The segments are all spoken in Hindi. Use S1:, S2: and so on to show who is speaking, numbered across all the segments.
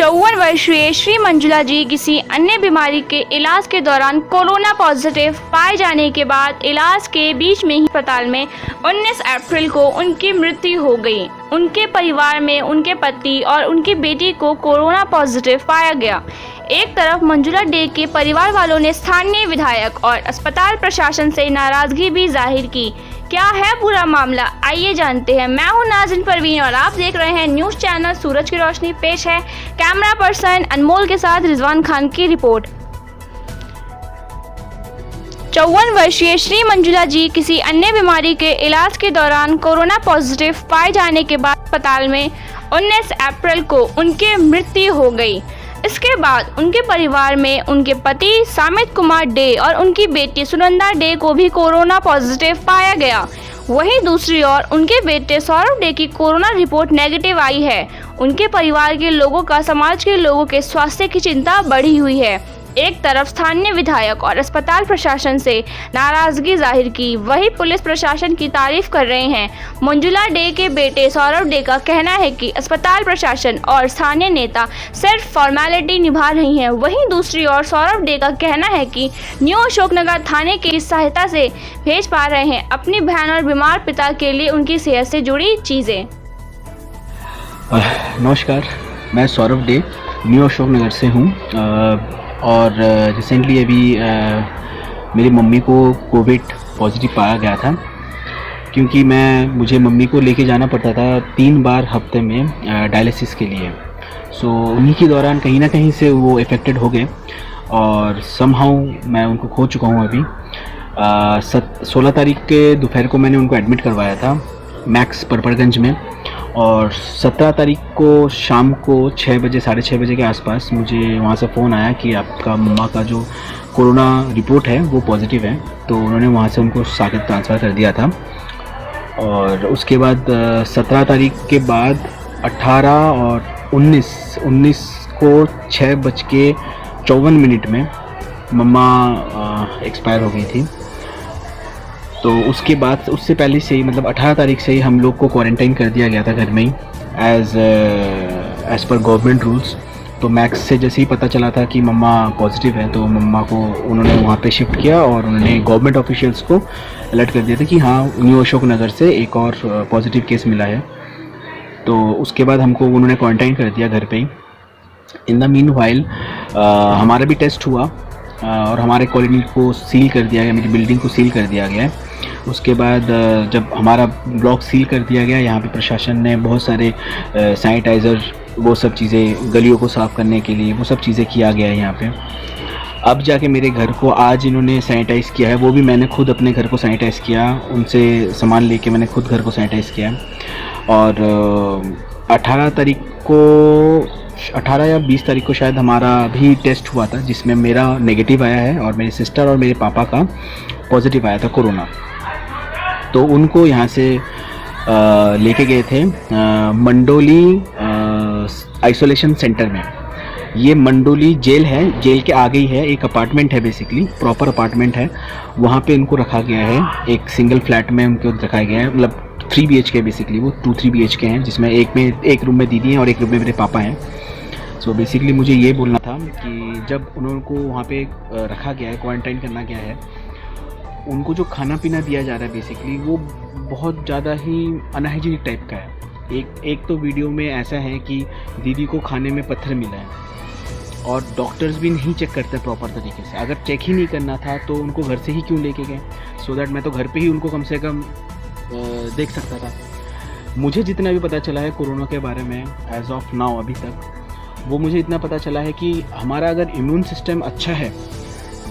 S1: 54 वर्षीय श्री मंजुला जी किसी अन्य बीमारी के इलाज के दौरान कोरोना पॉजिटिव पाए जाने के बाद इलाज के बीच में ही अस्पताल में 19 अप्रैल को उनकी मृत्यु हो गई। उनके परिवार में उनके पति और उनकी बेटी को कोरोना पॉजिटिव पाया गया। एक तरफ मंजुला डे के परिवार वालों ने स्थानीय विधायक और अस्पताल प्रशासन से नाराजगी भी जाहिर की। क्या है पूरा मामला, आइए जानते हैं। मैं हूं नाज़रीन परवीन और आप देख रहे हैं न्यूज़ चैनल सूरज की रोशनी। पेश है कैमरा पर्सन अनमोल के साथ रिजवान खान की रिपोर्ट। 54 वर्षीय श्री मंजुला जी किसी अन्य बीमारी के इलाज के दौरान कोरोना पॉजिटिव पाए जाने के बाद अस्पताल में 19 अप्रैल को उनकी मृत्यु हो गई। इसके बाद उनके परिवार में उनके पति सामित कुमार डे और उनकी बेटी सुनंदा डे को भी कोरोना पॉजिटिव पाया गया। वहीं दूसरी ओर उनके बेटे सौरभ डे की कोरोना रिपोर्ट नेगेटिव आई है। उनके परिवार के लोगों का समाज के लोगों के स्वास्थ्य की चिंता बढ़ी हुई है। एक तरफ स्थानीय विधायक और अस्पताल प्रशासन से नाराजगी जाहिर की, वहीं पुलिस प्रशासन की तारीफ कर रहे हैं। मंजुला डे के बेटे सौरभ डे का कहना है कि अस्पताल प्रशासन और स्थानीय नेता सिर्फ फॉर्मेलिटी निभा रही हैं। वहीं दूसरी ओर सौरभ डे का कहना है कि न्यू अशोकनगर थाने की सहायता से भेज पा रहे हैं अपनी बहन और बीमार पिता के लिए उनकी सेहत से जुड़ी चीज़ें।
S2: नमस्कार, मैं सौरभ डे न्यू अशोकनगर से हूँ और रिसेंटली अभी मेरी मम्मी को कोविड पॉजिटिव पाया गया था, क्योंकि मुझे मम्मी को लेके जाना पड़ता था 3 बार हफ्ते में डायलिसिस के लिए। सो उन्हीं के दौरान कहीं ना कहीं से वो इफ़ेक्टेड हो गए और समहाउ मैं उनको खो चुका हूँ। अभी 16 तारीख के दोपहर को मैंने उनको एडमिट करवाया था मैक्स परपड़गंज में, और 17 तारीख को शाम को 6 बजे 6:30 बजे के आसपास मुझे वहाँ से फ़ोन आया कि आपका मम्मा का जो कोरोना रिपोर्ट है वो पॉजिटिव है। तो उन्होंने वहाँ से उनको साकेत ट्रांसफ़र कर दिया था। और उसके बाद 17 तारीख के बाद 18 और 19 को 6:54 में मम्मा एक्सपायर हो गई थी। तो उसके बाद उससे पहले से ही, मतलब 18 तारीख से ही हम लोग को क्वारंटाइन कर दिया गया था घर में ही एज़ पर गवर्नमेंट रूल्स। तो मैक्स से जैसे ही पता चला था कि मम्मा पॉजिटिव है तो मम्मा को उन्होंने वहाँ पे शिफ्ट किया और उन्होंने गवर्नमेंट ऑफिशियल्स को अलर्ट कर दिया था कि हाँ, न्यू अशोकनगर से एक और पॉजिटिव केस मिला है। तो उसके बाद हमको उन्होंने क्वारंटाइन कर दिया घर पे ही। इन द मीन वाइल हमारा भी टेस्ट हुआ और हमारे कॉलोनी को सील कर दिया गया, मेरी बिल्डिंग को सील कर दिया गया है। उसके बाद जब हमारा ब्लॉक सील कर दिया गया, यहाँ पे प्रशासन ने बहुत सारे सैनिटाइज़र, वो सब चीज़ें गलियों को साफ़ करने के लिए वो सब चीज़ें किया गया है यहाँ पे। अब जाके मेरे घर को आज इन्होंने सैनिटाइज़ किया है, वो भी मैंने खुद अपने घर को सैनिटाइज़ किया, उनसे सामान लेके मैंने खुद घर को सैनिटाइज़ किया। और 18 तारीख को 18 या 20 तारीख को शायद हमारा भी टेस्ट हुआ था, जिसमें मेरा नेगेटिव आया है और मेरी सिस्टर और मेरे पापा का पॉजिटिव आया था कोरोना। तो उनको यहाँ से लेके गए थे मंडोली आइसोलेशन सेंटर में। ये मंडोली जेल है, जेल के आगे ही है, एक अपार्टमेंट है, बेसिकली प्रॉपर अपार्टमेंट है। वहाँ पे उनको रखा गया है, एक सिंगल फ्लैट में उनको रखा गया है। मतलब 3 BHK बेसिकली, वो 2-3 BHK हैं, जिसमें एक रूम में दीदी हैं और एक रूम में मेरे पापा हैं। सो बेसिकली मुझे ये बोलना था कि जब उनको वहाँ पे रखा गया है, क्वारंटाइन करना गया है, उनको जो खाना पीना दिया जा रहा है बेसिकली वो बहुत ज़्यादा ही अनहाइजीनिक टाइप का है। एक तो वीडियो में ऐसा है कि दीदी को खाने में पत्थर मिला है और डॉक्टर्स भी नहीं चेक करते प्रॉपर तरीके से। अगर चेक ही नहीं करना था तो उनको घर से ही क्यों लेके गए, सो दैट मैं तो घर पे ही उनको कम से कम देख सकता था। मुझे जितना भी पता चला है कोरोना के बारे में एज ऑफ नाउ अभी तक, वो मुझे इतना पता चला है कि हमारा अगर इम्यून सिस्टम अच्छा है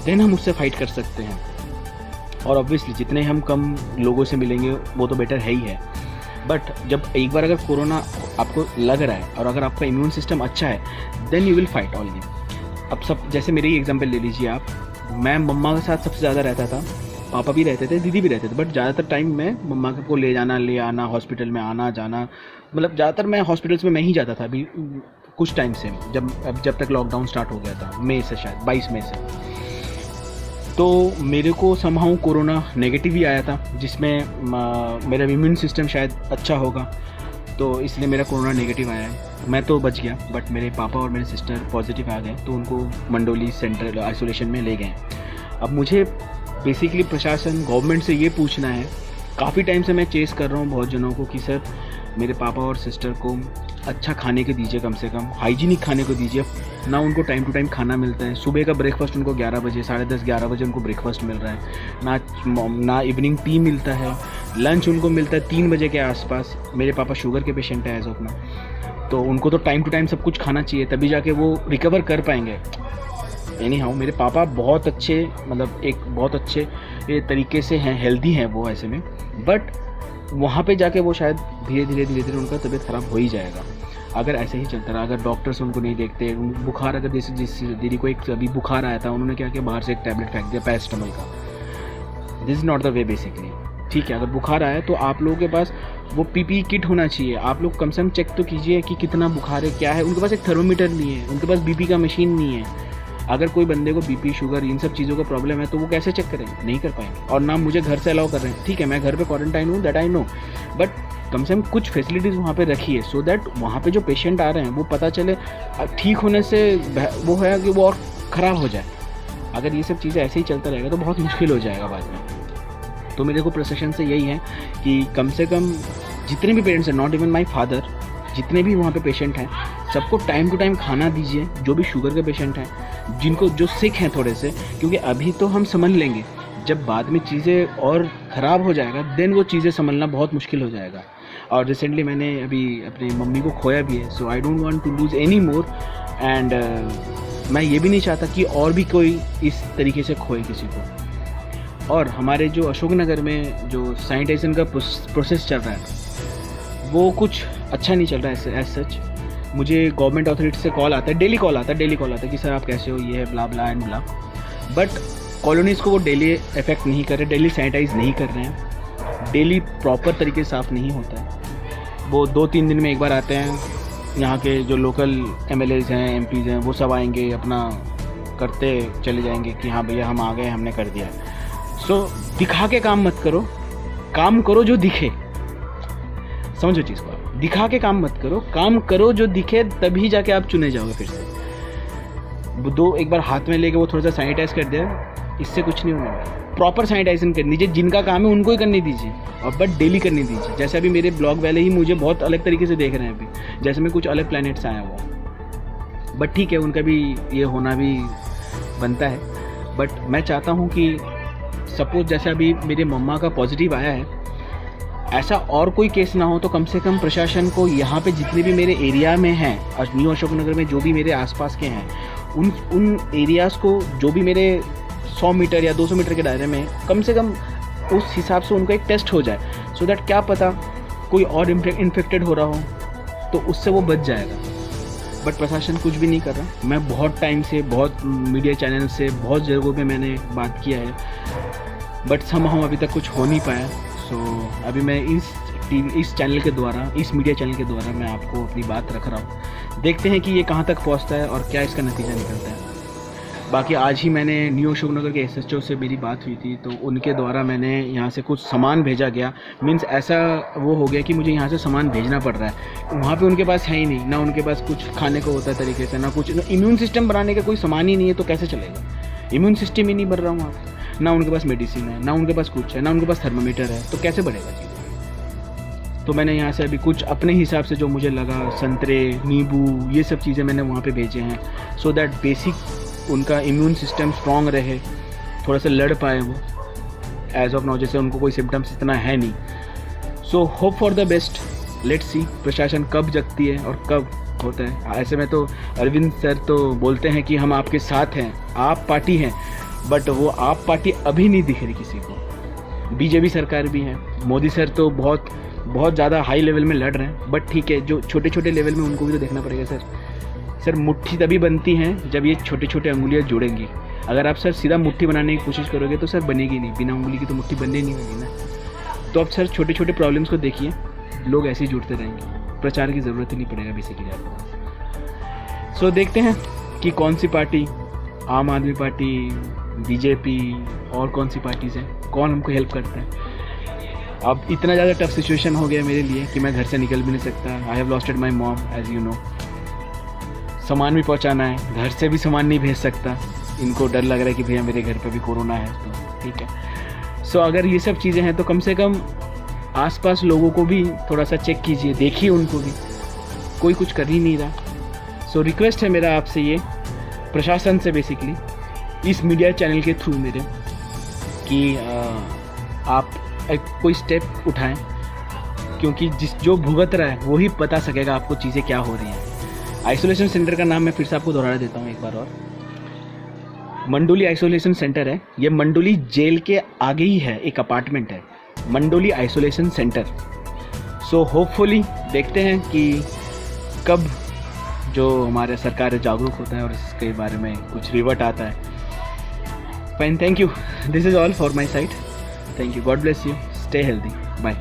S2: देन हम उससे फाइट कर सकते हैं। और ऑब्वियसली जितने हम कम लोगों से मिलेंगे वो तो बेटर है ही है, बट जब एक बार अगर कोरोना आपको लग रहा है और अगर आपका इम्यून सिस्टम अच्छा है then you will fight all the. अब सब जैसे मेरी एग्जांपल ले लीजिए आप, मैं मम्मा के साथ सबसे ज़्यादा रहता था, पापा भी रहते थे, दीदी भी रहते थे, बट ज़्यादातर टाइम मैं मम्मा को ले आना, हॉस्पिटल में आना जाना, मतलब ज़्यादातर मैं हॉस्पिटल्स में मैं ही जाता था। अभी कुछ टाइम से जब तक लॉकडाउन स्टार्ट हो गया था, मई से, शायद 22 मई से, तो मेरे को समहाउ कोरोना नेगेटिव ही आया था, जिसमें मेरा इम्यून सिस्टम शायद अच्छा होगा, तो इसलिए मेरा कोरोना नेगेटिव आया है। मैं तो बच गया, बट मेरे पापा और मेरे सिस्टर पॉजिटिव आ गए, तो उनको मंडोली सेंट्रल आइसोलेशन में ले गए। अब मुझे बेसिकली प्रशासन गवर्नमेंट से ये पूछना है, काफ़ी टाइम से मैं चेस कर रहा हूँ बहुत जनों को कि सर मेरे पापा और सिस्टर को अच्छा खाने के दीजिए, कम से कम हाइजीनिक खाने को दीजिए ना। उनको टाइम टू टाइम खाना मिलता है, सुबह का ब्रेकफास्ट उनको 11 बजे 10:30 11 बजे उनको ब्रेकफास्ट मिल रहा है ना इवनिंग टी मिलता है, लंच उनको मिलता है 3 बजे के आसपास। मेरे पापा शुगर के पेशेंट है एज ऑफ नाउ, तो उनको तो टाइम टू टाइम सब कुछ खाना चाहिए, तभी जाके वो रिकवर कर पाएंगे। एनी हाउ मेरे पापा बहुत अच्छे, मतलब एक बहुत अच्छे तरीके से हैं, हेल्दी हैं वो ऐसे में, बट वहाँ पे जाके वो शायद धीरे धीरे उनका तबीयत ख़राब हो ही जाएगा अगर ऐसे ही चलता रहा। अगर डॉक्टर्स उनको नहीं देखते, बुखार अगर जैसे जिस दीदी को एक अभी बुखार आया था, उन्होंने क्या किया, बाहर से एक टैबलेट फेंक दिया पैरासिटामोल का। This is not the way basically, ठीक है। अगर बुखार आया तो आप लोगों के पास वो पीपीई किट होना चाहिए, आप लोग कम से कम चेक तो कीजिए कि कितना बुखार है, क्या है। उनके पास एक थर्मोमीटर नहीं है, उनके पास बीपी का मशीन नहीं है। अगर कोई बंदे को बीपी शुगर इन सब चीज़ों का प्रॉब्लम है तो वो कैसे चेक करेंगे, नहीं कर पाएंगे। और ना मुझे घर से अलाउ कर रहे हैं, ठीक है मैं घर पे क्वारंटाइन हूँ, दैट आई नो, बट कम से कम कुछ फैसिलिटीज़ वहाँ पे रखिए, सो दैट वहाँ पे जो पेशेंट आ रहे हैं वो पता चले ठीक होने से वो है कि वो और ख़राब हो जाए। अगर ये सब चीज़ें ऐसे ही चलता रहेगा तो बहुत मुश्किल हो जाएगा बाद में। तो मेरे को प्रशासन से यही है कि कम से कम जितने भी पेरेंट्स हैं, नॉट इवन माई फादर, जितने भी वहाँ पे पेशेंट हैं सबको टाइम टू टाइम खाना दीजिए। जो भी शुगर के पेशेंट हैं, जिनको जो सिक हैं थोड़े से, क्योंकि अभी तो हम समझ लेंगे, जब बाद में चीज़ें और ख़राब हो जाएगा देन वो चीज़ें संभलना बहुत मुश्किल हो जाएगा। और रिसेंटली मैंने अभी अपनी मम्मी को खोया भी है, so I don't want to lose any more, and मैं ये भी नहीं चाहता कि और भी कोई इस तरीके से खोए किसी को। और हमारे जो अशोकनगर में जो सैनिटाइजेशन का प्रोसेस चल रहा है वो कुछ अच्छा नहीं चल रहा है एज सच। मुझे गवर्नमेंट अथॉरिटी से कॉल आता है, डेली कॉल आता है कि सर आप कैसे हो, ये है blah blah and blah, but colonies को वो डेली इफेक्ट नहीं कर रहे, डेली सैनिटाइज नहीं कर रहे हैं, डेली प्रॉपर तरीके से साफ़ नहीं होता है। वो 2-3 दिन में एक बार आते हैं, यहाँ के जो लोकल MLAs हैं, MPs हैं, वो सब आएंगे, अपना करते चले जाएंगे कि हाँ भैया हम आ गए, हमने कर दिया। सो दिखा के काम मत करो, काम करो जो दिखे, समझो चीज़ को, दिखा के काम मत करो, काम करो जो दिखे, तभी जाके आप चुने जाओगे। फिर से एक बार हाथ में लेके वो थोड़ा सा सैनिटाइज कर दे, इससे कुछ नहीं होगा। प्रॉपर सैनिटाइजेशन कर दीजिए, जिनका काम है उनको ही करने दीजिए, और बट डेली करने दीजिए। जैसे अभी मेरे ब्लॉग वाले ही मुझे बहुत अलग तरीके से देख रहे हैं अभी, जैसे मैं कुछ अलग प्लैनेट से आया हुआ, बट ठीक है उनका भी ये होना भी बनता है। बट मैं चाहता हूँ कि सपोज जैसे अभी मेरे मम्मा का पॉजिटिव आया है, ऐसा और कोई केस ना हो, तो कम से कम प्रशासन को यहाँ पे जितने भी मेरे एरिया में हैं और न्यू अशोकनगर में जो भी मेरे आसपास के हैं, उन एरियाज़ को जो भी मेरे 100 मीटर या 200 मीटर के दायरे में, कम से कम उस हिसाब से उनका एक टेस्ट हो जाए, सो दैट क्या पता कोई और इन्फेक्टेड हो रहा हो तो उससे वो बच जाएगा। बट प्रशासन कुछ भी नहीं कर रहा। मैं बहुत टाइम से, बहुत मीडिया चैनल से, बहुत जगहों पे मैंने बात किया है, बट समहाउ अभी तक कुछ हो नहीं पाया। सो अभी मैं इस चैनल के द्वारा, इस मीडिया चैनल के द्वारा मैं आपको अपनी बात रख रहा हूँ। देखते हैं कि ये कहाँ तक पहुँचता है और क्या इसका नतीजा निकलता है। बाकी आज ही मैंने न्यू अशोकनगर के SHO से मेरी बात हुई थी, तो उनके द्वारा मैंने यहाँ से कुछ सामान भेजा गया। मीन्स ऐसा वो हो गया कि मुझे यहाँ से सामान भेजना पड़ रहा है, वहाँ पे उनके पास है ही नहीं, ना उनके पास कुछ खाने को होता है तरीके से, ना कुछ इम्यून सिस्टम बनाने का कोई सामान ही नहीं है, तो कैसे चलेगा। इम्यून सिस्टम ही नहीं बढ़ रहा वहाँ पर, ना उनके पास मेडिसिन है, ना उनके पास कुछ है, ना उनके पास थर्मामीटर है, तो कैसे बढ़ेगा चीज़। तो मैंने यहाँ से अभी कुछ अपने हिसाब से जो मुझे लगा, संतरे, नींबू, ये सब चीज़ें मैंने वहाँ पे भेजे हैं, सो दैट बेसिक उनका इम्यून सिस्टम स्ट्रॉन्ग रहे, थोड़ा सा लड़ पाए वो। एज ऑफ नाउ जैसे उनको कोई सिम्टम्स इतना है नहीं, so hope for the best, let's see प्रशासन कब जगती है और कब होता है। ऐसे में तो अरविंद सर तो बोलते हैं कि हम आपके साथ हैं, आप पार्टी हैं, बट वो आप पार्टी अभी नहीं दिख रही किसी को। बीजेपी सरकार भी है, मोदी सर तो बहुत ज़्यादा हाई लेवल में लड़ रहे हैं, बट ठीक है जो छोटे छोटे लेवल में उनको भी तो देखना पड़ेगा। सर मुट्ठी तभी बनती हैं जब ये छोटे छोटे अंगुलियाँ जुड़ेंगी। अगर आप सर सीधा मुट्ठी बनाने की कोशिश करोगे तो सर बनेगी नहीं, बिना उंगली की तो मुट्ठी बनने नहीं होगी ना। तो अब सर छोटे छोटे प्रॉब्लम्स को देखिए, लोग ऐसे ही जुड़ते रहेंगे, प्रचार की ज़रूरत ही नहीं पड़ेगा बेसिकली आपको। सो देखते हैं कि कौन सी पार्टी, आम आदमी पार्टी, बीजेपी और कौन सी पार्टीज़ हैं, कौन हमको हेल्प करता है। अब इतना ज़्यादा टफ सिचुएशन हो गया मेरे लिए कि मैं घर से निकल भी नहीं सकता। I have losted my mom as you know. सामान भी पहुंचाना है, घर से भी सामान नहीं भेज सकता, इनको डर लग रहा है कि भैया मेरे घर पे भी कोरोना है, तो ठीक है। सो अगर ये सब चीज़ें हैं तो कम से कम आसपास लोगों को भी थोड़ा सा चेक कीजिए, देखिए उनको भी, कोई कुछ कर ही नहीं रहा। सो रिक्वेस्ट है मेरा आपसे ये, प्रशासन से बेसिकली, इस मीडिया चैनल के थ्रू मेरे, कि आप कोई स्टेप उठाएं, क्योंकि जो भुगत रहा है वो ही बता सकेगा आपको चीज़ें क्या हो रही हैं। आइसोलेशन सेंटर का नाम मैं फिर से आपको दोहरा देता हूँ एक बार और, मंडोली आइसोलेशन सेंटर है। ये मंडोली जेल के आगे ही है, एक अपार्टमेंट है, Mandoli isolation centre. So hopefully देखते हैं कि कब जो हमारे सरकार जागरूक होता है और इसके बारे में कुछ रिवर्ट आता है। Fine, thank you, this is all for my side, thank you, God bless you, stay healthy, bye.